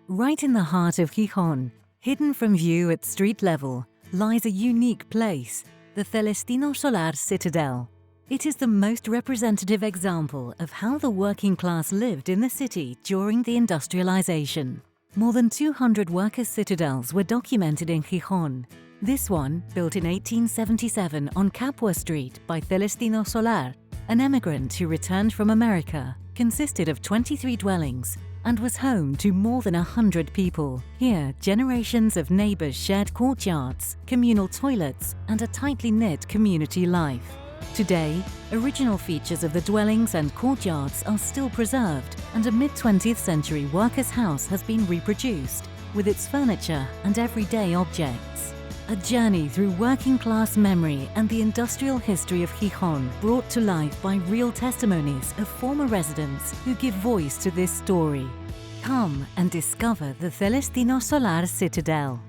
Right in the heart of Gijón, hidden from view at street level, lies a unique place, the Celestino Solar Citadel. It is the most representative example of how the working class lived in the city during the industrialization. More than 200 workers' citadels were documented in Gijón. This one, built in 1877 on Capua Street by Celestino Solar, an emigrant who returned from America, consisted of 23 dwellings and was home to more than 100 people. Here, generations of neighbors shared courtyards, communal toilets, and a tightly knit community life. Today, original features of the dwellings and courtyards are still preserved, and a mid-20th century workers' house has been reproduced, with its furniture and everyday objects. A journey through working-class memory and the industrial history of Gijón, brought to life by real testimonies of former residents who give voice to this story. Come and discover the Celestino Solar Citadel.